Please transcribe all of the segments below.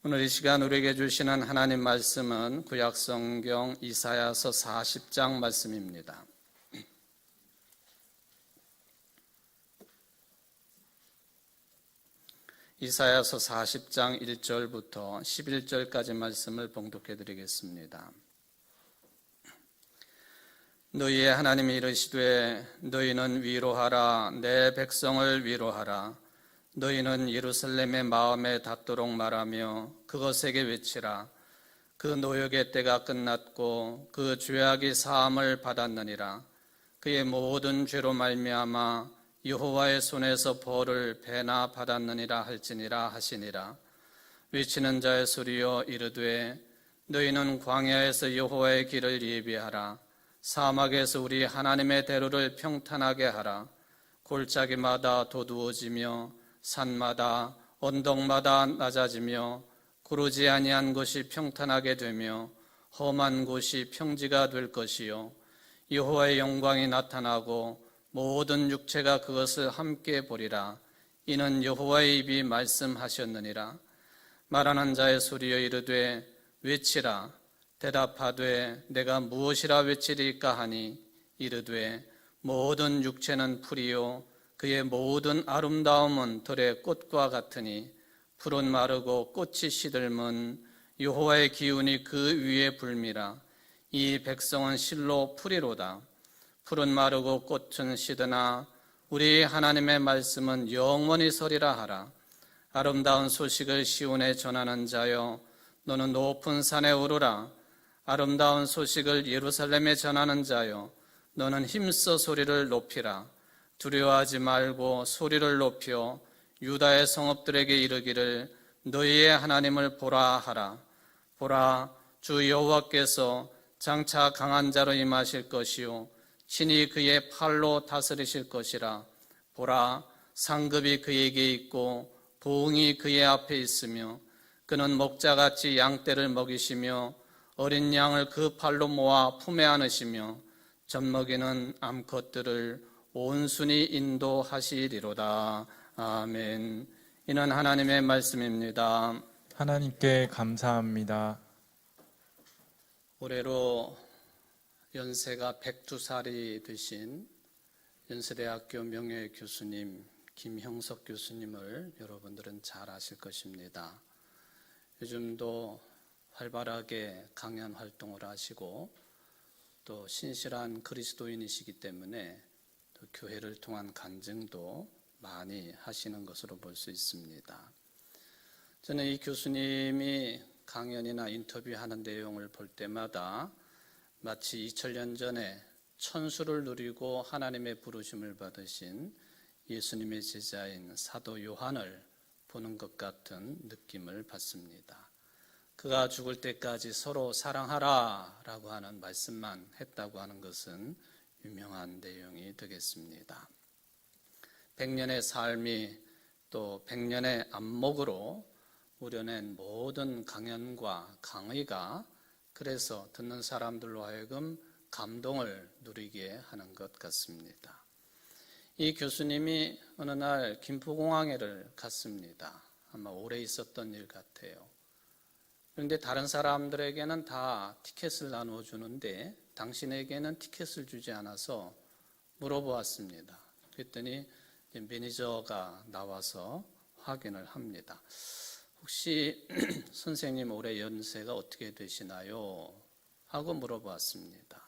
오늘 이 시간 우리에게 주시는 하나님 말씀은 구약성경 이사야서 40장 말씀입니다. 이사야서 40장 1절부터 11절까지 말씀을 봉독해 드리겠습니다. 너희의 하나님이 이르시되 너희는 위로하라, 내 백성을 위로하라. 너희는 예루살렘의 마음에 닿도록 말하며 그것에게 외치라. 그 노역의 때가 끝났고 그 죄악이 사함을 받았느니라. 그의 모든 죄로 말미암아 여호와의 손에서 벌을 배나 받았느니라 할지니라 하시니라. 외치는 자의 소리여 이르되 너희는 광야에서 여호와의 길을 예비하라. 사막에서 우리 하나님의 대로를 평탄하게 하라. 골짜기마다 도두어지며 산마다 언덕마다 낮아지며 구르지 아니한 곳이 평탄하게 되며 험한 곳이 평지가 될 것이요 여호와의 영광이 나타나고 모든 육체가 그것을 함께 보리라. 이는 여호와의 입이 말씀하셨느니라. 말하는 자의 소리여 이르되 외치라. 대답하되 내가 무엇이라 외치리까 하니 이르되 모든 육체는 풀이요 그의 모든 아름다움은 들의 꽃과 같으니 풀은 마르고 꽃이 시들면 여호와의 기운이 그 위에 불미라. 이 백성은 실로 풀이로다. 풀은 마르고 꽃은 시드나 우리 하나님의 말씀은 영원히 서리라 하라. 아름다운 소식을 시온에 전하는 자여 너는 높은 산에 오르라. 아름다운 소식을 예루살렘에 전하는 자여 너는 힘써 소리를 높이라. 두려워하지 말고 소리를 높여 유다의 성읍들에게 이르기를 너희의 하나님을 보라 하라. 보라, 주 여호와께서 장차 강한 자로 임하실 것이요 친히 그의 팔로 다스리실 것이라. 보라, 상급이 그에게 있고 보응이 그의 앞에 있으며 그는 목자같이 양떼를 먹이시며 어린 양을 그 팔로 모아 품에 안으시며 젖먹이는 암컷들을 온순히 인도하시리로다. 아멘. 이는 하나님의 말씀입니다. 하나님께 감사합니다. 올해로 연세가 102살이 되신 연세대학교 명예교수님 김형석 교수님을 여러분들은 잘 아실 것입니다. 요즘도 활발하게 강연 활동을 하시고 또 신실한 그리스도인이시기 때문에 또 교회를 통한 간증도 많이 하시는 것으로 볼 수 있습니다. 저는 이 교수님이 강연이나 인터뷰하는 내용을 볼 때마다 마치 2000년 전에 천수를 누리고 하나님의 부르심을 받으신 예수님의 제자인 사도 요한을 보는 것 같은 느낌을 받습니다. 그가 죽을 때까지 서로 사랑하라 라고 하는 말씀만 했다고 하는 것은 유명한 내용이 되겠습니다. 100년의 삶이 또 100년의 안목으로 우려낸 모든 강연과 강의가 그래서 듣는 사람들로 하여금 감동을 누리게 하는 것 같습니다. 이 교수님이 어느 날 김포공항에를 갔습니다. 아마 오래 있었던 일 같아요. 그런데 다른 사람들에게는 다 티켓을 나누어 주는데 당신에게는 티켓을 주지 않아서 물어보았습니다. 그랬더니 매니저가 나와서 확인을 합니다. 혹시 선생님 올해 연세가 어떻게 되시나요? 하고 물어보았습니다.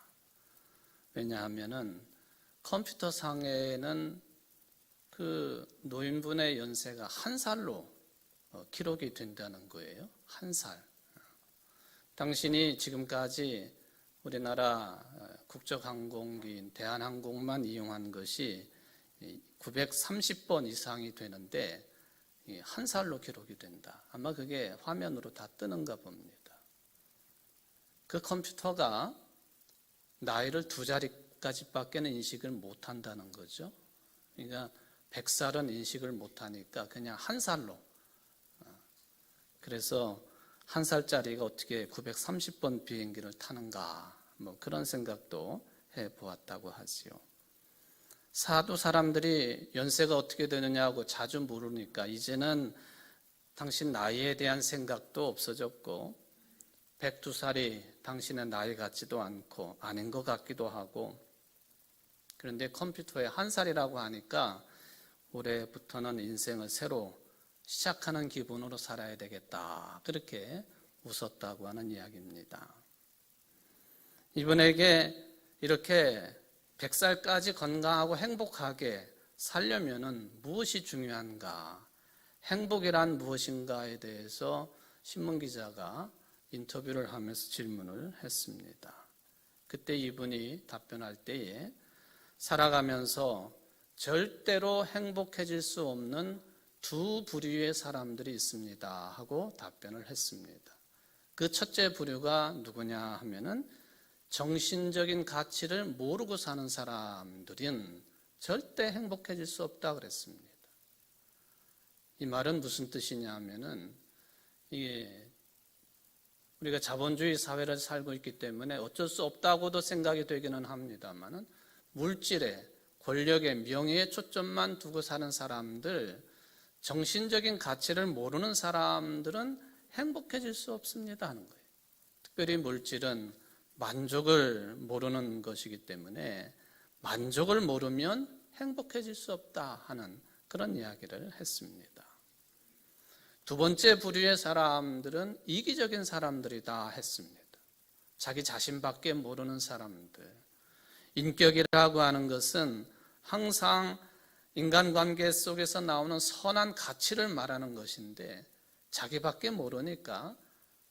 왜냐하면은 컴퓨터 상에는 그 노인분의 연세가 1살로 기록이 된다는 거예요. 1살. 당신이 지금까지 우리나라 국적항공기인 대한항공만 이용한 것이 930번 이상이 되는데 1살로 기록이 된다. 아마 그게 화면으로 다 뜨는가 봅니다. 그 컴퓨터가 나이를 2자리까지밖에는 인식을 못한다는 거죠. 그러니까 100살은 인식을 못하니까 그냥 1살로. 그래서 1살짜리가 어떻게 930번 비행기를 타는가 그런 생각도 해보았다고 하지요. 사도 사람들이 연세가 어떻게 되느냐고 자주 물으니까 이제는 당신 나이에 대한 생각도 없어졌고 102살이 당신의 나이 같지도 않고 아닌 것 같기도 하고, 그런데 컴퓨터에 1살이라고 하니까 올해부터는 인생을 새로 시작하는 기분으로 살아야 되겠다, 그렇게 웃었다고 하는 이야기입니다. 이분에게 이렇게 100살까지 건강하고 행복하게 살려면은 무엇이 중요한가, 행복이란 무엇인가에 대해서 신문기자가 인터뷰를 하면서 질문을 했습니다. 그때 이분이 답변할 때에 살아가면서 절대로 행복해질 수 없는 두 부류의 사람들이 있습니다 하고 답변을 했습니다. 그 첫째 부류가 누구냐 하면은 정신적인 가치를 모르고 사는 사람들은 절대 행복해질 수 없다 그랬습니다. 이 말은 무슨 뜻이냐 하면은 이게 우리가 자본주의 사회를 살고 있기 때문에 어쩔 수 없다고도 생각이 되기는 합니다만은 물질에, 권력에, 명예에 초점만 두고 사는 사람들, 정신적인 가치를 모르는 사람들은 행복해질 수 없습니다 하는 거예요. 특별히 물질은 만족을 모르는 것이기 때문에 만족을 모르면 행복해질 수 없다 하는 그런 이야기를 했습니다. 두 번째 부류의 사람들은 이기적인 사람들이다 했습니다. 자기 자신밖에 모르는 사람들. 인격이라고 하는 것은 항상 인간관계 속에서 나오는 선한 가치를 말하는 것인데 자기밖에 모르니까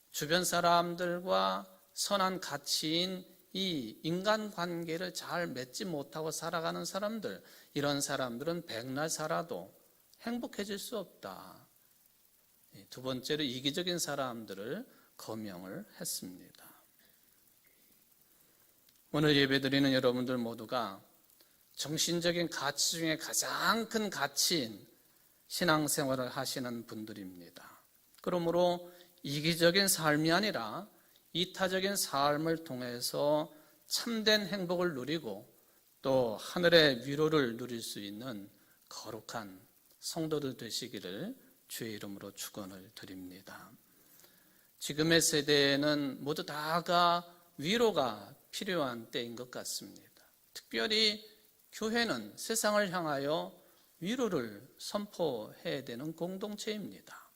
주변 사람들과 선한 가치인 이 인간관계를 잘 맺지 못하고 살아가는 사람들, 이런 사람들은 백날 살아도 행복해질 수 없다. 두 번째로 이기적인 사람들을 거명을 했습니다. 오늘 예배드리는 여러분들 모두가 정신적인 가치 중에 가장 큰 가치인 신앙생활을 하시는 분들입니다. 그러므로 이기적인 삶이 아니라 이타적인 삶을 통해서 참된 행복을 누리고 또 하늘의 위로를 누릴 수 있는 거룩한 성도들 되시기를 주의 이름으로 축원을 드립니다. 지금의 세대에는 모두 다가 위로가 필요한 때인 것 같습니다. 특별히 교회는 세상을 향하여 위로를 선포해야 되는 공동체입니다.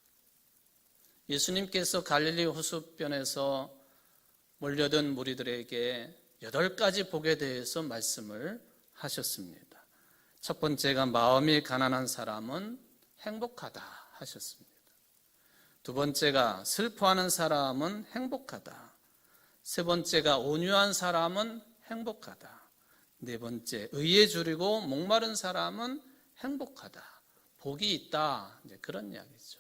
예수님께서 갈릴리 호수변에서 몰려든 무리들에게 8가지 복에 대해서 말씀을 하셨습니다. 첫 번째가 마음이 가난한 사람은 행복하다 하셨습니다. 두 번째가 슬퍼하는 사람은 행복하다. 세 번째가 온유한 사람은 행복하다. 네 번째, 의에 주리고 목마른 사람은 행복하다. 복이 있다. 이제 그런 이야기죠.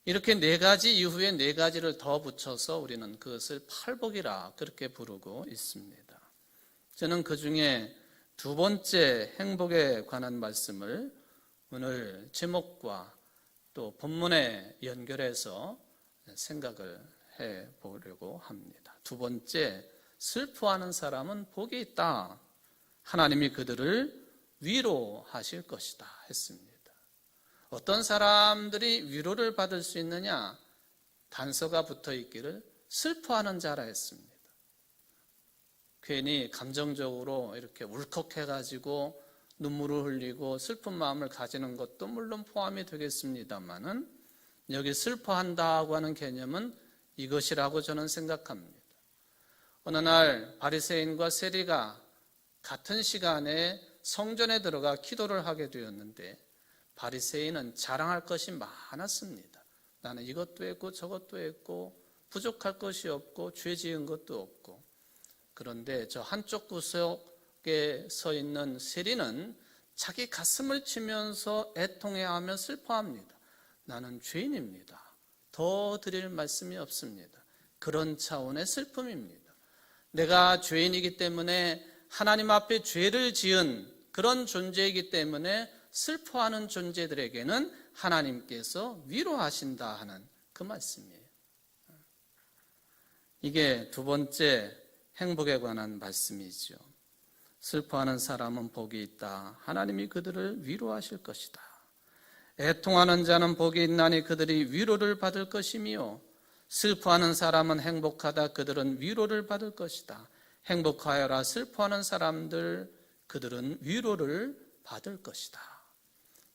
이렇게 4가지 이후에 4가지를 더 붙여서 우리는 그것을 팔복이라 그렇게 부르고 있습니다. 저는 그 중에 두 번째 행복에 관한 말씀을 오늘 제목과 또 본문에 연결해서 생각을 해보려고 합니다. 두 번째, 슬퍼하는 사람은 복이 있다. 하나님이 그들을 위로하실 것이다 했습니다. 어떤 사람들이 위로를 받을 수 있느냐? 단서가 붙어 있기를 슬퍼하는 자라 했습니다. 괜히 감정적으로 이렇게 울컥해가지고 눈물을 흘리고 슬픈 마음을 가지는 것도 물론 포함이 되겠습니다만은 여기 슬퍼한다고 하는 개념은 이것이라고 저는 생각합니다. 어느 날 바리새인과 세리가 같은 시간에 성전에 들어가 기도를 하게 되었는데 바리새인은 자랑할 것이 많았습니다. 나는 이것도 했고 저것도 했고 부족할 것이 없고 죄 지은 것도 없고. 그런데 저 한쪽 구석에 서 있는 세리는 자기 가슴을 치면서 애통해하며 슬퍼합니다. 나는 죄인입니다. 더 드릴 말씀이 없습니다. 그런 차원의 슬픔입니다. 내가 죄인이기 때문에 하나님 앞에 죄를 지은 그런 존재이기 때문에 슬퍼하는 존재들에게는 하나님께서 위로하신다 하는 그 말씀이에요. 이게 두 번째 행복에 관한 말씀이죠. 슬퍼하는 사람은 복이 있다. 하나님이 그들을 위로하실 것이다. 애통하는 자는 복이 있나니 그들이 위로를 받을 것이며 슬퍼하는 사람은 행복하다 그들은 위로를 받을 것이다. 행복하여라 슬퍼하는 사람들 그들은 위로를 받을 것이다.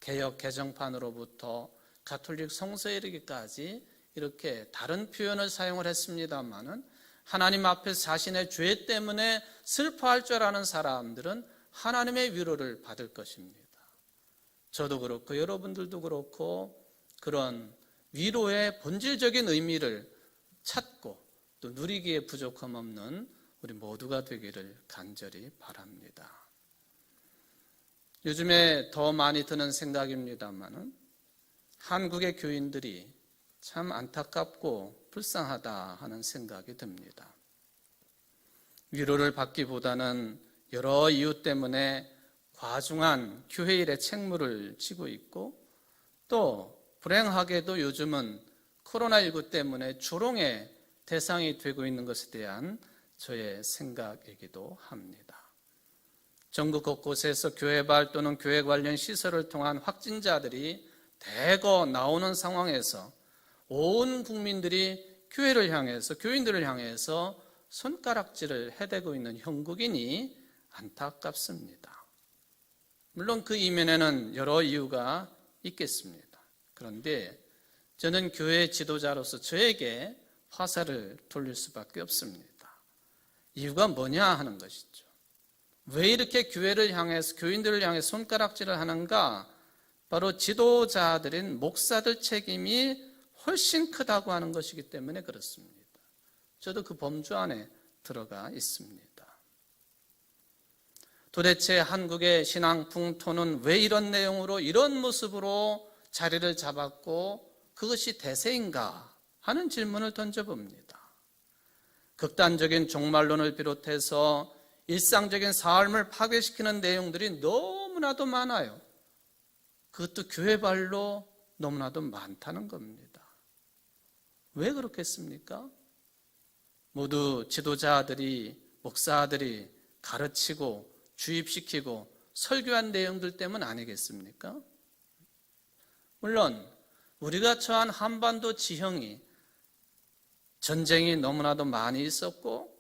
개역 개정판으로부터 가톨릭 성서에 이르기까지 이렇게 다른 표현을 사용을 했습니다마는 하나님 앞에서 자신의 죄 때문에 슬퍼할 줄 아는 사람들은 하나님의 위로를 받을 것입니다. 저도 그렇고 여러분들도 그렇고 그런 위로의 본질적인 의미를 찾고 또 누리기에 부족함 없는 우리 모두가 되기를 간절히 바랍니다. 요즘에 더 많이 드는 생각입니다만은 한국의 교인들이 참 안타깝고 불쌍하다 하는 생각이 듭니다. 위로를 받기보다는 여러 이유 때문에 과중한 교회 일에 책무를 지고 있고 또 불행하게도 요즘은 코로나19 때문에 조롱의 대상이 되고 있는 것에 대한 저의 생각이기도 합니다. 전국 곳곳에서 교회발 또는 교회 관련 시설을 통한 확진자들이 대거 나오는 상황에서 온 국민들이 교회를 향해서 교인들을 향해서 손가락질을 해대고 있는 형국이니 안타깝습니다. 물론 그 이면에는 여러 이유가 있겠습니다. 그런데 저는 교회 지도자로서 저에게 화살을 돌릴 수밖에 없습니다. 이유가 뭐냐 하는 것이죠. 왜 이렇게 교회를 향해서 교인들을 향해 손가락질을 하는가? 바로 지도자들인 목사들 책임이 훨씬 크다고 하는 것이기 때문에 그렇습니다. 저도 그 범주 안에 들어가 있습니다. 도대체 한국의 신앙 풍토는 왜 이런 내용으로 이런 모습으로 자리를 잡았고 그것이 대세인가 하는 질문을 던져봅니다. 극단적인 종말론을 비롯해서 일상적인 삶을 파괴시키는 내용들이 너무나도 많아요. 그것도 교회발로 너무나도 많다는 겁니다. 왜 그렇겠습니까? 모두 지도자들이, 목사들이 가르치고 주입시키고 설교한 내용들 때문 아니겠습니까? 물론 우리가 처한 한반도 지형이 전쟁이 너무나도 많이 있었고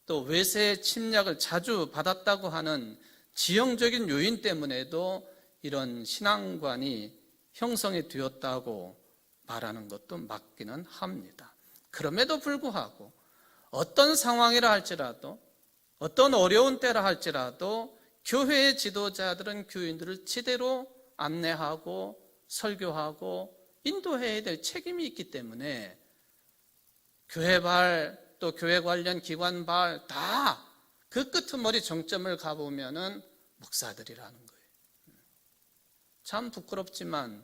또 외세의 침략을 자주 받았다고 하는 지형적인 요인 때문에도 이런 신앙관이 형성이 되었다고 말하는 것도 맞기는 합니다. 그럼에도 불구하고 어떤 상황이라 할지라도 어떤 어려운 때라 할지라도 교회의 지도자들은 교인들을 제대로 안내하고 설교하고 인도해야 될 책임이 있기 때문에 교회발 또 교회 관련 기관발 다 그 끄트머리 정점을 가보면은 목사들이라는 거예요. 참 부끄럽지만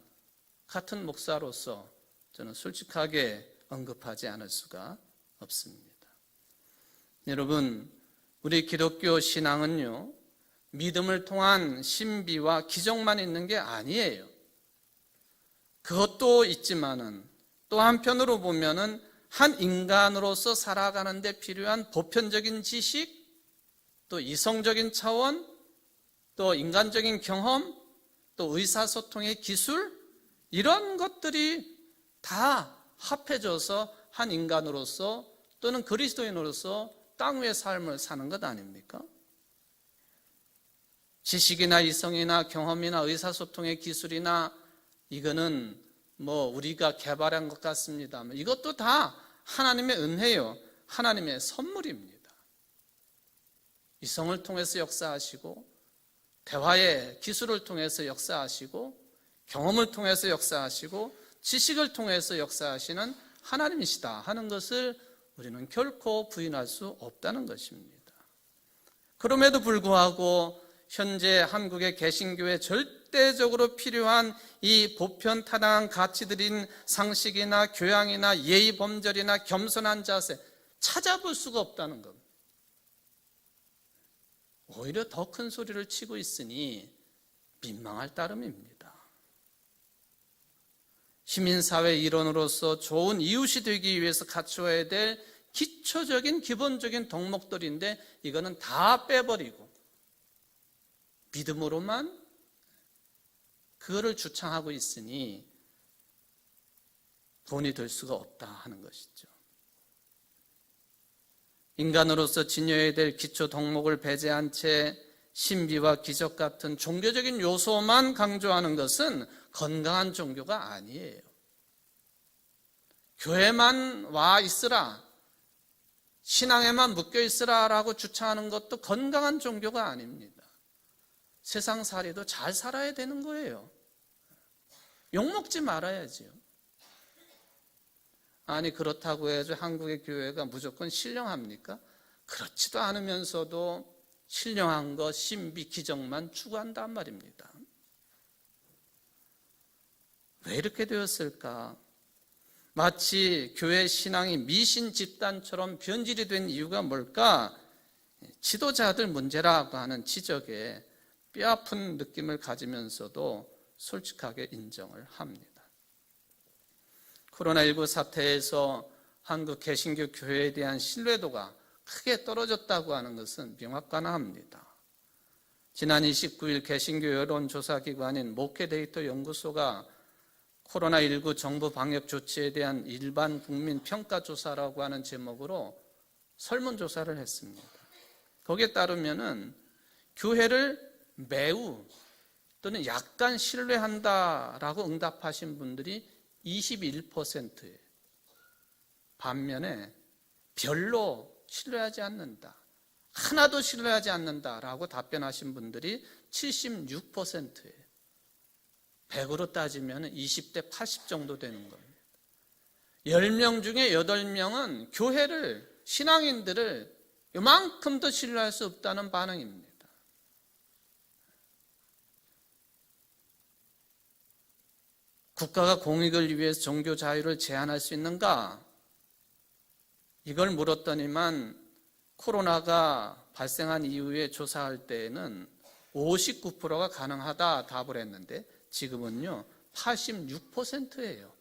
같은 목사로서 저는 솔직하게 언급하지 않을 수가 없습니다. 여러분, 우리 기독교 신앙은요, 믿음을 통한 신비와 기적만 있는 게 아니에요. 그것도 있지만은 또 한편으로 보면은 한 인간으로서 살아가는 데 필요한 보편적인 지식, 또 이성적인 차원, 또 인간적인 경험, 또 의사소통의 기술, 이런 것들이 다 합해져서 한 인간으로서 또는 그리스도인으로서 땅 위의 삶을 사는 것 아닙니까? 지식이나 이성이나 경험이나 의사소통의 기술이나 이거는 우리가 개발한 것 같습니다만 이것도 다 하나님의 은혜요, 하나님의 선물입니다. 이성을 통해서 역사하시고 대화의 기술을 통해서 역사하시고 경험을 통해서 역사하시고 지식을 통해서 역사하시는 하나님이시다 하는 것을 우리는 결코 부인할 수 없다는 것입니다. 그럼에도 불구하고 현재 한국의 개신교에 절대적으로 필요한 이 보편타당한 가치들인 상식이나 교양이나 예의 범절이나 겸손한 자세 찾아볼 수가 없다는 겁니다. 오히려 더 큰 소리를 치고 있으니 민망할 따름입니다. 시민사회 일원으로서 좋은 이웃이 되기 위해서 갖추어야 될 기초적인 기본적인 덕목들인데 이거는 다 빼버리고 믿음으로만 그거를 주창하고 있으니 돈이 될 수가 없다 하는 것이죠. 인간으로서 지녀야 될 기초 덕목을 배제한 채 신비와 기적 같은 종교적인 요소만 강조하는 것은 건강한 종교가 아니에요. 교회만 와 있으라, 신앙에만 묶여 있으라라고 주창하는 것도 건강한 종교가 아닙니다. 세상살이도 잘 살아야 되는 거예요. 욕먹지 말아야지요. 아니 그렇다고 해서 한국의 교회가 무조건 신령합니까? 그렇지도 않으면서도 신령한 것, 신비, 기적만 추구한단 말입니다. 왜 이렇게 되었을까? 마치 교회 신앙이 미신 집단처럼 변질이 된 이유가 뭘까? 지도자들 문제라고 하는 지적에 뼈아픈 느낌을 가지면서도 솔직하게 인정을 합니다. 코로나19 사태에서 한국 개신교 교회에 대한 신뢰도가 크게 떨어졌다고 하는 것은 명확하합니다. 지난 29일 개신교 여론조사기관인 목회데이터 연구소가 코로나19 정부 방역 조치에 대한 일반 국민 평가조사라고 하는 제목으로 설문조사를 했습니다. 거기에 따르면은 교회를 매우 또는 약간 신뢰한다라고 응답하신 분들이 21%예요. 반면에 별로 신뢰하지 않는다, 하나도 신뢰하지 않는다라고 답변하신 분들이 76%예요. 100으로 따지면 20대 80 정도 되는 겁니다. 10명 중에 8명은 교회를, 신앙인들을 이만큼도 신뢰할 수 없다는 반응입니다. 국가가 공익을 위해서 종교 자유를 제한할 수 있는가? 이걸 물었더니만 코로나가 발생한 이후에 조사할 때에는 59%가 가능하다 답을 했는데 지금은요 86%예요.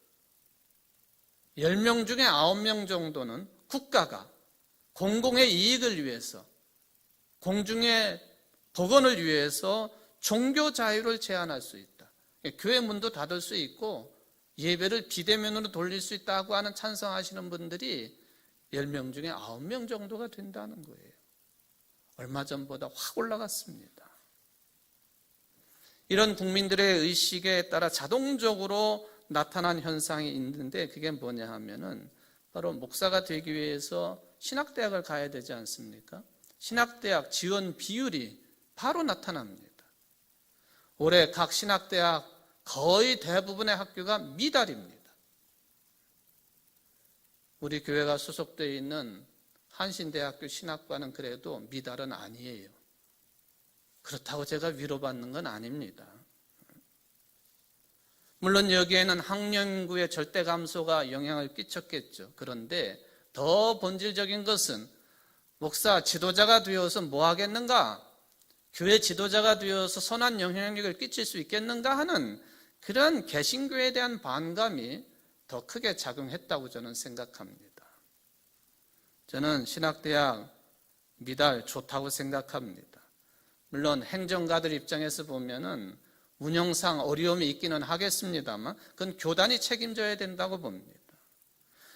10명 중에 9명 정도는 국가가 공공의 이익을 위해서, 공중의 복원을 위해서 종교 자유를 제한할 수 있다. 교회 문도 닫을 수 있고 예배를 비대면으로 돌릴 수 있다고 하는 찬성하시는 분들이 10명 중에 9명 정도가 된다는 거예요. 얼마 전보다 확 올라갔습니다. 이런 국민들의 의식에 따라 자동적으로 나타난 현상이 있는데 그게 뭐냐 하면은 바로 목사가 되기 위해서 신학대학을 가야 되지 않습니까? 신학대학 지원 비율이 바로 나타납니다. 올해 각 신학대학 거의 대부분의 학교가 미달입니다. 우리 교회가 소속되어 있는 한신대학교 신학과는 그래도 미달은 아니에요. 그렇다고 제가 위로받는 건 아닙니다. 물론 여기에는 학령 인구의 절대 감소가 영향을 끼쳤겠죠. 그런데 더 본질적인 것은 목사 지도자가 되어서 뭐 하겠는가? 교회 지도자가 되어서 선한 영향력을 끼칠 수 있겠는가 하는 그런 개신교에 대한 반감이 더 크게 작용했다고 저는 생각합니다. 저는 신학대학 미달 좋다고 생각합니다. 물론 행정가들 입장에서 보면은 운영상 어려움이 있기는 하겠습니다만 그건 교단이 책임져야 된다고 봅니다.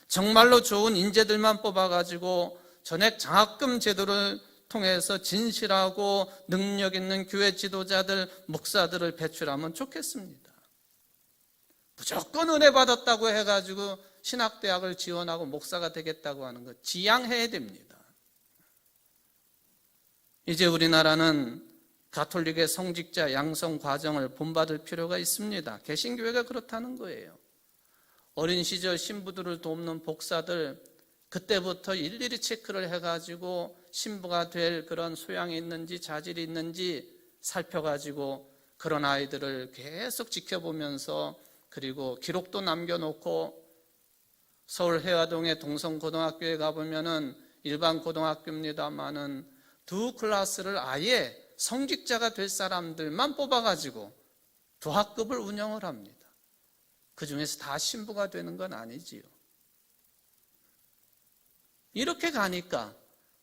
정말로 좋은 인재들만 뽑아가지고 전액 장학금 제도를 통해서 진실하고 능력 있는 교회 지도자들, 목사들을 배출하면 좋겠습니다. 무조건 은혜 받았다고 해가지고 신학대학을 지원하고 목사가 되겠다고 하는 거 지양해야 됩니다. 이제 우리나라는 가톨릭의 성직자 양성 과정을 본받을 필요가 있습니다. 개신교회가 그렇다는 거예요. 어린 시절 신부들을 돕는 복사들 그때부터 일일이 체크를 해가지고 신부가 될 그런 소양이 있는지 자질이 있는지 살펴가지고 그런 아이들을 계속 지켜보면서 그리고 기록도 남겨놓고 서울 해화동의 동성고등학교에 가보면은 일반 고등학교입니다만은 두 클래스를 아예 성직자가 될 사람들만 뽑아가지고 두 학급을 운영을 합니다. 그 중에서 다 신부가 되는 건 아니지요. 이렇게 가니까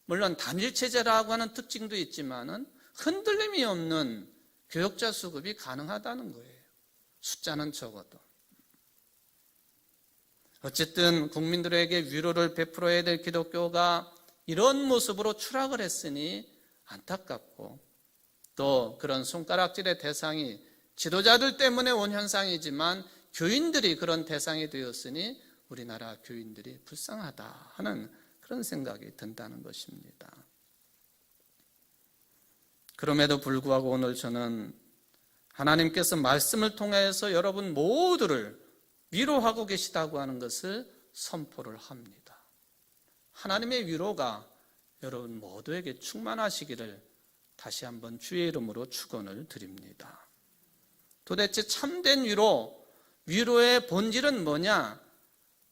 물론 단일체제라고 하는 특징도 있지만은 흔들림이 없는 교역자 수급이 가능하다는 거예요. 숫자는 적어도. 어쨌든 국민들에게 위로를 베풀어야 될 기독교가 이런 모습으로 추락을 했으니 안타깝고, 또 그런 손가락질의 대상이 지도자들 때문에 온 현상이지만 교인들이 그런 대상이 되었으니 우리나라 교인들이 불쌍하다 하는 그런 생각이 든다는 것입니다. 그럼에도 불구하고 오늘 저는 하나님께서 말씀을 통해서 여러분 모두를 위로하고 계시다고 하는 것을 선포를 합니다. 하나님의 위로가 여러분 모두에게 충만하시기를 다시 한번 주의 이름으로 축원을 드립니다. 도대체 참된 위로의 본질은 뭐냐?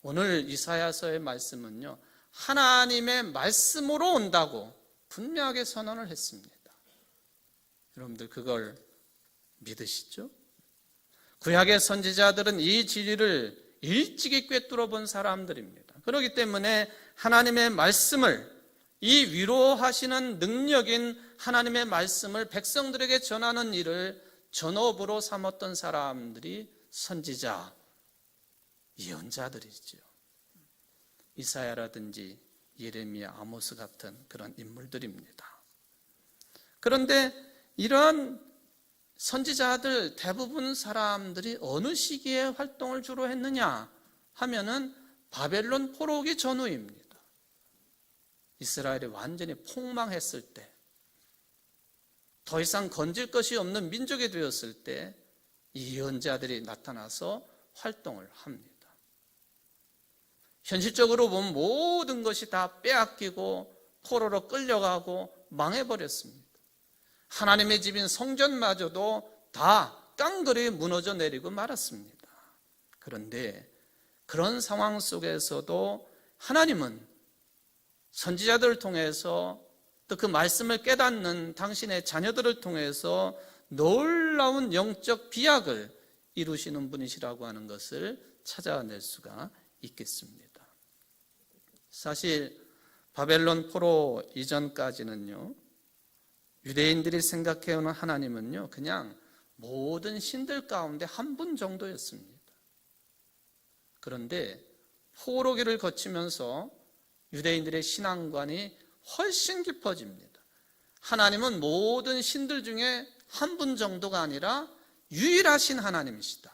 오늘 이사야서의 말씀은요, 하나님의 말씀으로 온다고 분명하게 선언을 했습니다. 여러분들 그걸 믿으시죠? 구약의 선지자들은 이 진리를 일찍이 꿰뚫어 본 사람들입니다. 그렇기 때문에 하나님의 말씀을, 이 위로하시는 능력인 하나님의 말씀을 백성들에게 전하는 일을 전업으로 삼았던 사람들이 선지자, 예언자들이죠. 이사야라든지 예레미야, 아모스 같은 그런 인물들입니다. 그런데 이러한 선지자들 대부분 사람들이 어느 시기에 활동을 주로 했느냐 하면은 바벨론 포로기 전후입니다. 이스라엘이 완전히 폭망했을 때, 더 이상 건질 것이 없는 민족이 되었을 때 이 예언자들이 나타나서 활동을 합니다. 현실적으로 보면 모든 것이 다 빼앗기고 포로로 끌려가고 망해버렸습니다. 하나님의 집인 성전마저도 다 깡그리 무너져 내리고 말았습니다. 그런데 그런 상황 속에서도 하나님은 선지자들을 통해서 또 그 말씀을 깨닫는 당신의 자녀들을 통해서 놀라운 영적 비약을 이루시는 분이시라고 하는 것을 찾아낼 수가 있겠습니다. 사실 바벨론 포로 이전까지는요, 유대인들이 생각해오는 하나님은요, 그냥 모든 신들 가운데 한 분 정도였습니다. 그런데 포로기를 거치면서 유대인들의 신앙관이 훨씬 깊어집니다. 하나님은 모든 신들 중에 한 분 정도가 아니라 유일하신 하나님이시다.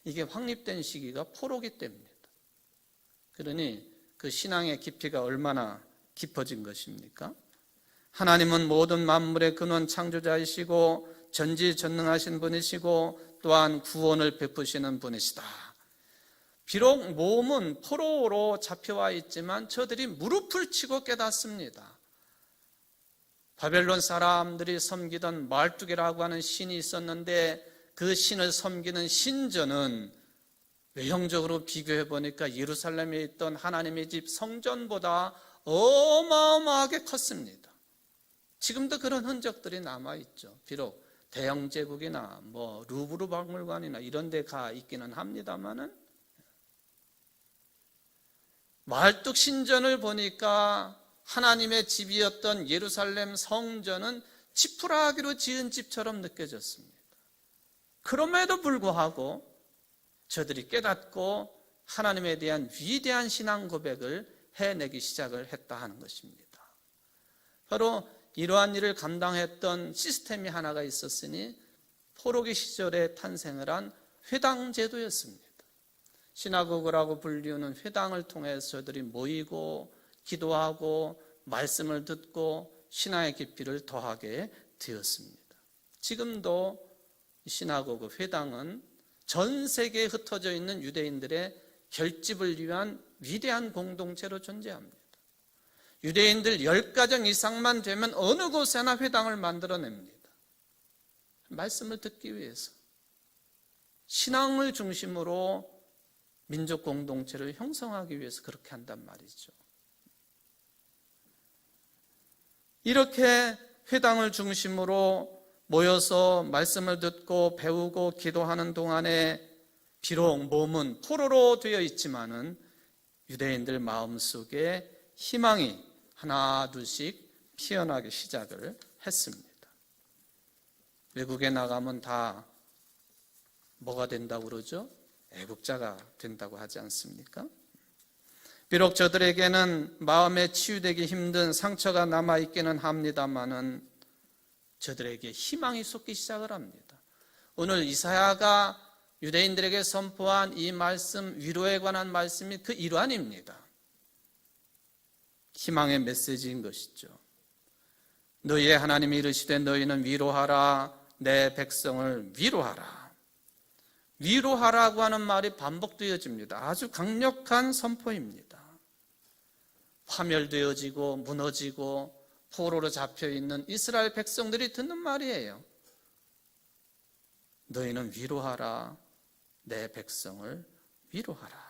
이게 확립된 시기가 포로기 때입니다. 그러니 그 신앙의 깊이가 얼마나 깊어진 것입니까? 하나님은 모든 만물의 근원 창조자이시고 전지전능하신 분이시고 또한 구원을 베푸시는 분이시다. 비록 몸은 포로로 잡혀와 있지만 저들이 무릎을 치고 깨닫습니다. 바벨론 사람들이 섬기던 말뚝이라고 하는 신이 있었는데 그 신을 섬기는 신전은 외형적으로 비교해 보니까 예루살렘에 있던 하나님의 집 성전보다 어마어마하게 컸습니다. 지금도 그런 흔적들이 남아있죠. 비록 대영 제국이나 루브르 박물관이나 이런 데 가 있기는 합니다만은 말뚝 신전을 보니까 하나님의 집이었던 예루살렘 성전은 지푸라기로 지은 집처럼 느껴졌습니다. 그럼에도 불구하고 저들이 깨닫고 하나님에 대한 위대한 신앙 고백을 해내기 시작을 했다 하는 것입니다. 바로 이러한 일을 감당했던 시스템이 하나가 있었으니 포로기 시절에 탄생을 한 회당 제도였습니다. 시나고그라고 불리우는 회당을 통해서 저들이 모이고 기도하고 말씀을 듣고 신앙의 깊이를 더하게 되었습니다. 지금도 시나고그 회당은 전 세계에 흩어져 있는 유대인들의 결집을 위한 위대한 공동체로 존재합니다. 유대인들 10가정 이상만 되면 어느 곳에나 회당을 만들어냅니다. 말씀을 듣기 위해서 신앙을 중심으로 민족 공동체를 형성하기 위해서 그렇게 한단 말이죠. 이렇게 회당을 중심으로 모여서 말씀을 듣고 배우고 기도하는 동안에 비록 몸은 포로로 되어 있지만은 유대인들 마음속에 희망이 하나 둘씩 피어나기 시작을 했습니다. 외국에 나가면 다 뭐가 된다고 그러죠? 애국자가 된다고 하지 않습니까? 비록 저들에게는 마음에 치유되기 힘든 상처가 남아있기는 합니다마는 저들에게 희망이 솟기 시작을 합니다. 오늘 이사야가 유대인들에게 선포한 이 말씀, 위로에 관한 말씀이 그 일환입니다. 희망의 메시지인 것이죠. 너희의 하나님이 이르시되 너희는 위로하라, 내 백성을 위로하라. 위로하라고 하는 말이 반복되어집니다. 아주 강력한 선포입니다. 파멸되어지고 무너지고 포로로 잡혀있는 이스라엘 백성들이 듣는 말이에요. 너희는 위로하라, 내 백성을 위로하라.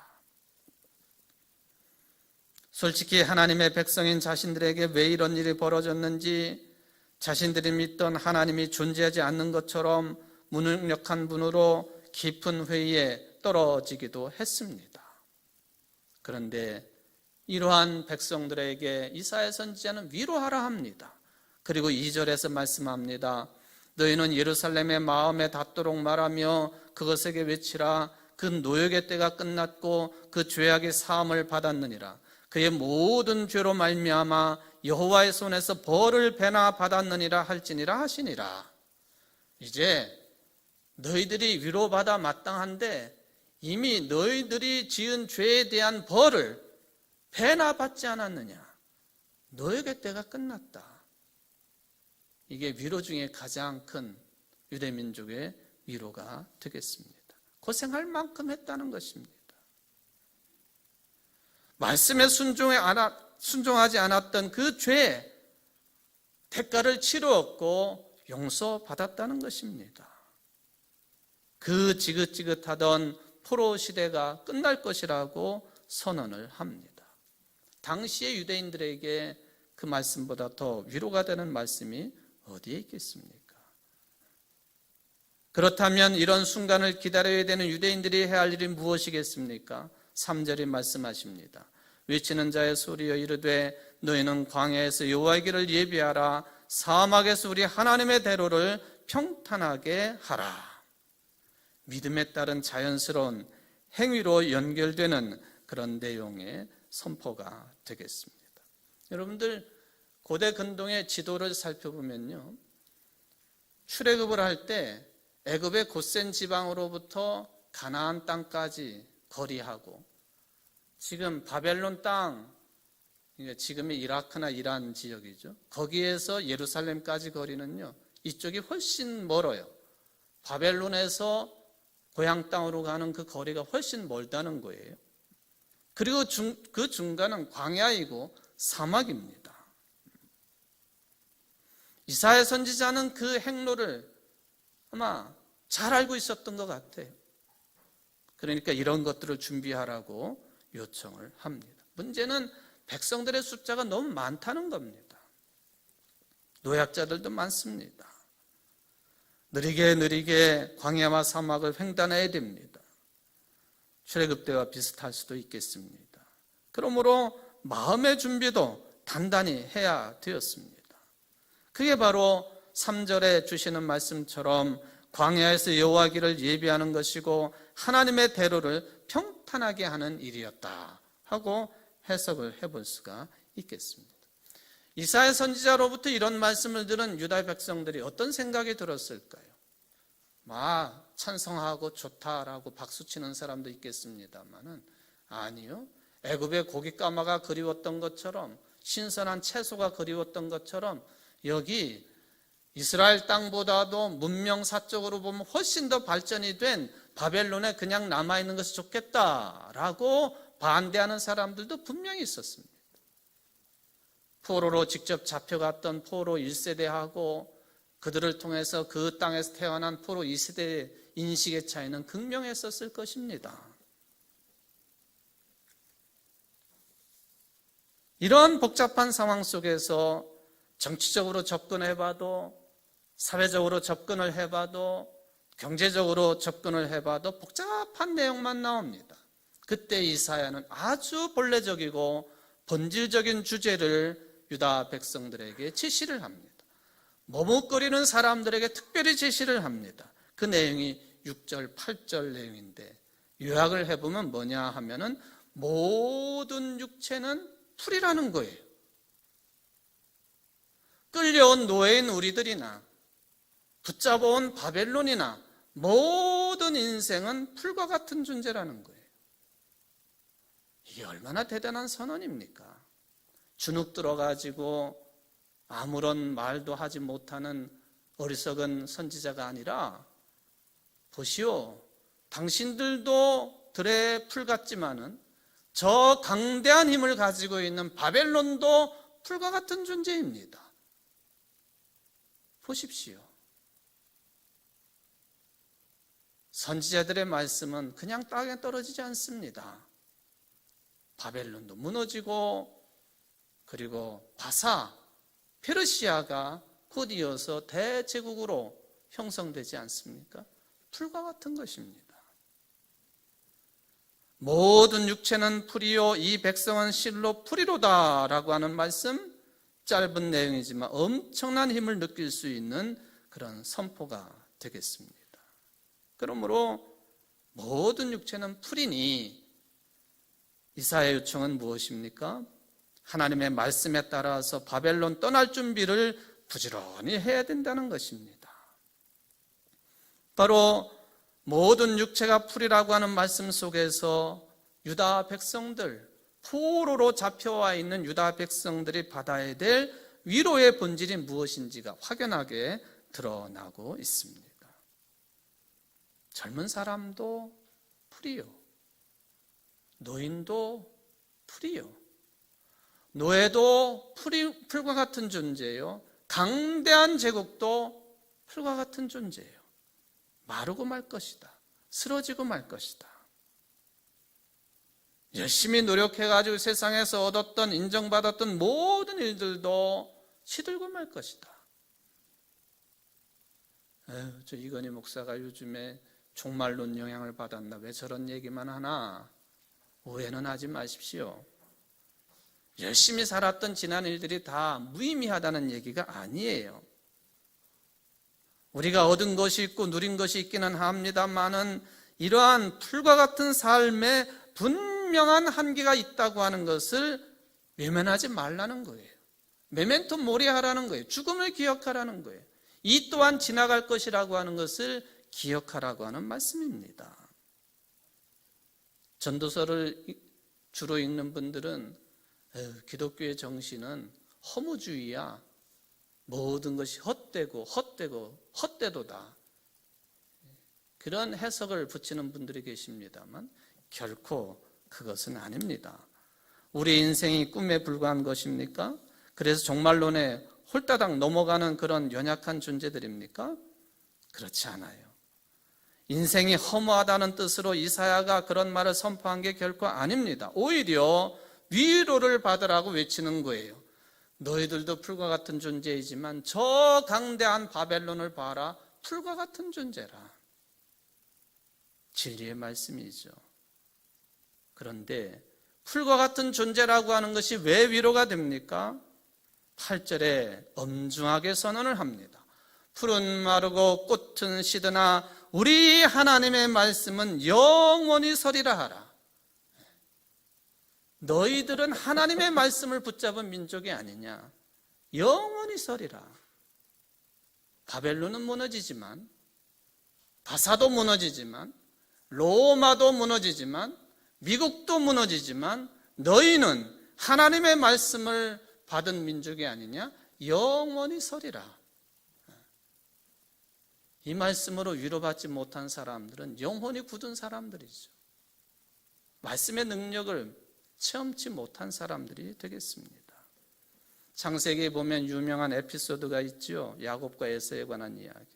솔직히 하나님의 백성인 자신들에게 왜 이런 일이 벌어졌는지, 자신들이 믿던 하나님이 존재하지 않는 것처럼 무능력한 분으로 깊은 회의에 떨어지기도 했습니다. 그런데 이러한 백성들에게 이사야 선지자는 위로하라 합니다. 그리고 2절에서 말씀합니다. 너희는 예루살렘의 마음에 닿도록 말하며 그것에게 외치라. 그 노역의 때가 끝났고 그 죄악의 사함을 받았느니라. 그의 모든 죄로 말미암아 여호와의 손에서 벌을 배나 받았느니라 할지니라 하시니라. 이제 너희들이 위로받아 마땅한데 이미 너희들이 지은 죄에 대한 벌을 배나 받지 않았느냐. 너에게 때가 끝났다. 이게 위로 중에 가장 큰 유대민족의 위로가 되겠습니다. 고생할 만큼 했다는 것입니다. 말씀에 순종하지 않았던 그 죄 대가를 치루었고 용서받았다는 것입니다. 그 지긋지긋하던 포로 시대가 끝날 것이라고 선언을 합니다. 당시의 유대인들에게 그 말씀보다 더 위로가 되는 말씀이 어디에 있겠습니까? 그렇다면 이런 순간을 기다려야 되는 유대인들이 해야 할 일이 무엇이겠습니까? 3절이 말씀하십니다. 외치는 자의 소리여 이르되 너희는 광야에서 여호와의 길을 예비하라. 사막에서 우리 하나님의 대로를 평탄하게 하라. 믿음에 따른 자연스러운 행위로 연결되는 그런 내용의 선포가 되겠습니다. 여러분들 고대 근동의 지도를 살펴보면요, 출애굽을 할 때 애굽의 곧센 지방으로부터 가나안 땅까지 거리하고, 지금 바벨론 땅, 지금의 이라크나 이란 지역이죠, 거기에서 예루살렘까지 거리는요 이쪽이 훨씬 멀어요. 바벨론에서 고향 땅으로 가는 그 거리가 훨씬 멀다는 거예요. 그리고 그 중간은 광야이고 사막입니다. 이사야 선지자는 그 행로를 아마 잘 알고 있었던 것 같아요. 그러니까 이런 것들을 준비하라고 요청을 합니다. 문제는 백성들의 숫자가 너무 많다는 겁니다. 노약자들도 많습니다. 느리게 광야와 사막을 횡단해야 됩니다. 출애굽 때와 비슷할 수도 있겠습니다. 그러므로 마음의 준비도 단단히 해야 되었습니다. 그게 바로 3절에 주시는 말씀처럼 광야에서 여호와 길을 예비하는 것이고 하나님의 대로를 평탄하게 하는 일이었다 하고 해석을 해볼 수가 있겠습니다. 이사야 선지자로부터 이런 말씀을 들은 유다 백성들이 어떤 생각이 들었을까요? 찬성하고 좋다라고 박수치는 사람도 있겠습니다만은, 아니요, 애굽의 고깃가마가 그리웠던 것처럼, 신선한 채소가 그리웠던 것처럼 여기 이스라엘 땅보다도 문명사적으로 보면 훨씬 더 발전이 된 바벨론에 그냥 남아있는 것이 좋겠다라고 반대하는 사람들도 분명히 있었습니다. 포로로 직접 잡혀갔던 포로 1세대하고 그들을 통해서 그 땅에서 태어난 포로 2세대의 인식의 차이는 극명했었을 것입니다. 이런 복잡한 상황 속에서 정치적으로 접근해봐도, 사회적으로 접근을 해봐도, 경제적으로 접근을 해봐도 복잡한 내용만 나옵니다. 그때 이사야는 아주 본래적이고 본질적인 주제를 유다 백성들에게 제시를 합니다. 머뭇거리는 사람들에게 특별히 제시를 합니다. 그 내용이 6절, 8절 내용인데 요약을 해보면 뭐냐 하면은 모든 육체는 풀이라는 거예요. 끌려온 노예인 우리들이나 붙잡아온 바벨론이나 모든 인생은 풀과 같은 존재라는 거예요. 이게 얼마나 대단한 선언입니까? 주눅 들어가지고 아무런 말도 하지 못하는 어리석은 선지자가 아니라 보시오, 당신들도 들의 풀 같지만은 저 강대한 힘을 가지고 있는 바벨론도 풀과 같은 존재입니다. 보십시오. 선지자들의 말씀은 그냥 땅에 떨어지지 않습니다. 바벨론도 무너지고 그리고 바사, 페르시아가 곧 이어서 대제국으로 형성되지 않습니까? 풀과 같은 것입니다. 모든 육체는 풀이요 이 백성은 실로 풀이로다 라고 하는 말씀, 짧은 내용이지만 엄청난 힘을 느낄 수 있는 그런 선포가 되겠습니다. 그러므로 모든 육체는 풀이니 이사야 요청은 무엇입니까? 하나님의 말씀에 따라서 바벨론 떠날 준비를 부지런히 해야 된다는 것입니다. 바로 모든 육체가 풀이라고 하는 말씀 속에서 유다 백성들, 포로로 잡혀와 있는 유다 백성들이 받아야 될 위로의 본질이 무엇인지가 확연하게 드러나고 있습니다. 젊은 사람도 풀이요, 노인도 풀이요, 노예도 풀과 같은 존재예요. 강대한 제국도 풀과 같은 존재예요. 마르고 말 것이다. 쓰러지고 말 것이다. 열심히 노력해가지고 세상에서 얻었던 인정받았던 모든 일들도 시들고 말 것이다. 저 이건희 목사가 요즘에 종말론 영향을 받았나, 왜 저런 얘기만 하나, 오해는 하지 마십시오. 열심히 살았던 지난 일들이 다 무의미하다는 얘기가 아니에요. 우리가 얻은 것이 있고 누린 것이 있기는 합니다만은 이러한 풀과 같은 삶에 분명한 한계가 있다고 하는 것을 외면하지 말라는 거예요. 메멘토 모리하라는 거예요. 죽음을 기억하라는 거예요. 이 또한 지나갈 것이라고 하는 것을 기억하라고 하는 말씀입니다. 전도서를 주로 읽는 분들은 기독교의 정신은 허무주의야, 모든 것이 헛되고 헛되도다, 그런 해석을 붙이는 분들이 계십니다만 결코 그것은 아닙니다. 우리 인생이 꿈에 불과한 것입니까? 그래서 종말론에 홀다닥 넘어가는 그런 연약한 존재들입니까? 그렇지 않아요. 인생이 허무하다는 뜻으로 이사야가 그런 말을 선포한 게 결코 아닙니다. 오히려 위로를 받으라고 외치는 거예요. 너희들도 풀과 같은 존재이지만 저 강대한 바벨론을 봐라, 풀과 같은 존재라. 진리의 말씀이죠. 그런데 풀과 같은 존재라고 하는 것이 왜 위로가 됩니까? 8절에 엄중하게 선언을 합니다. 풀은 마르고 꽃은 시드나 우리 하나님의 말씀은 영원히 서리라 하라. 너희들은 하나님의 말씀을 붙잡은 민족이 아니냐, 영원히 서리라. 바벨론은 무너지지만, 바사도 무너지지만, 로마도 무너지지만, 미국도 무너지지만 너희는 하나님의 말씀을 받은 민족이 아니냐, 영원히 서리라. 이 말씀으로 위로받지 못한 사람들은 영혼이 굳은 사람들이죠. 말씀의 능력을 체험치 못한 사람들이 되겠습니다. 창세기에 보면 유명한 에피소드가 있죠. 야곱과 에서에 관한 이야기.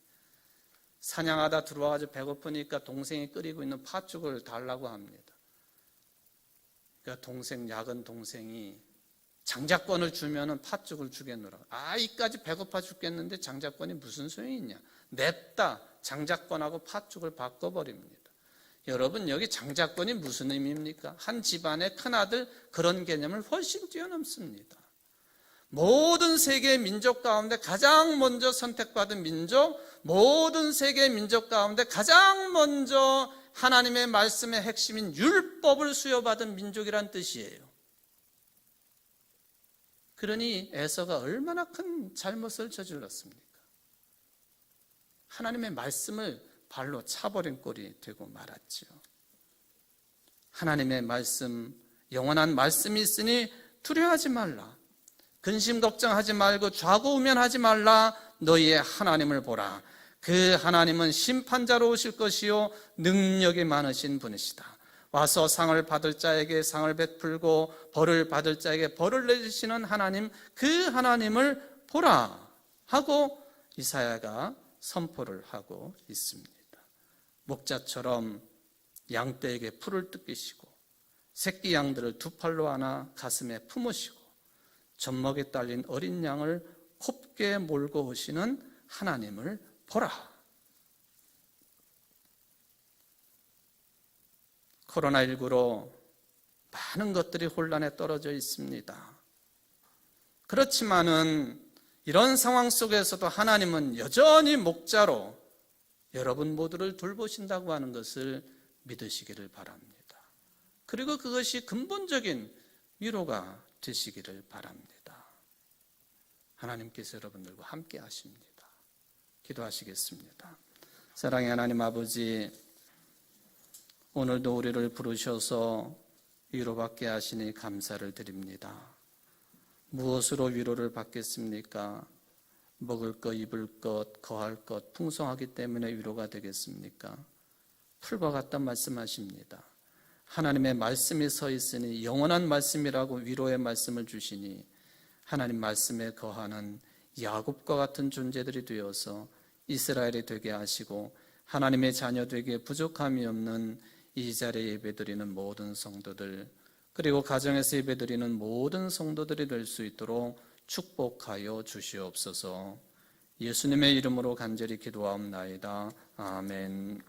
사냥하다 들어와가지고 배고프니까 동생이 끓이고 있는 팥죽을 달라고 합니다. 그러니까 작은 동생이 장자권을 주면은 팥죽을 주겠노라. 이까지 배고파 죽겠는데 장자권이 무슨 소용이 있냐. 냅다 장자권하고 팥죽을 바꿔버립니다. 여러분, 여기 장자권이 무슨 의미입니까? 한 집안의 큰아들, 그런 개념을 훨씬 뛰어넘습니다. 모든 세계 민족 가운데 가장 먼저 선택받은 민족, 모든 세계 민족 가운데 가장 먼저 하나님의 말씀의 핵심인 율법을 수여받은 민족이란 뜻이에요. 그러니 에서가 얼마나 큰 잘못을 저질렀습니까? 하나님의 말씀을 발로 차버린 꼴이 되고 말았지요. 하나님의 말씀, 영원한 말씀이 있으니 두려워하지 말라. 근심 걱정하지 말고 좌고우면하지 말라. 너희의 하나님을 보라. 그 하나님은 심판자로 오실 것이요 능력이 많으신 분이시다. 와서 상을 받을 자에게 상을 베풀고 벌을 받을 자에게 벌을 내주시는 하나님, 그 하나님을 보라 하고 이사야가 선포를 하고 있습니다. 목자처럼 양떼에게 풀을 뜯기시고 새끼 양들을 두 팔로 안아 가슴에 품으시고 젖먹에 딸린 어린 양을 곱게 몰고 오시는 하나님을 보라. 코로나19로 많은 것들이 혼란에 떨어져 있습니다. 그렇지만은 이런 상황 속에서도 하나님은 여전히 목자로 여러분 모두를 돌보신다고 하는 것을 믿으시기를 바랍니다. 그리고 그것이 근본적인 위로가 되시기를 바랍니다. 하나님께서 여러분들과 함께 하십니다. 기도하시겠습니다. 사랑의 하나님 아버지, 오늘도 우리를 부르셔서 위로받게 하시니 감사를 드립니다. 무엇으로 위로를 받겠습니까? 먹을 것, 입을 것, 거할 것 풍성하기 때문에 위로가 되겠습니까? 풀과 같다 말씀하십니다. 하나님의 말씀이 서 있으니 영원한 말씀이라고 위로의 말씀을 주시니 하나님 말씀에 거하는 야곱과 같은 존재들이 되어서 이스라엘이 되게 하시고 하나님의 자녀 되게 부족함이 없는 이 자리에 예배드리는 모든 성도들, 그리고 가정에서 예배드리는 모든 성도들이 될 수 있도록 축복하여 주시옵소서. 예수님의 이름으로 간절히 기도하옵나이다. 아멘.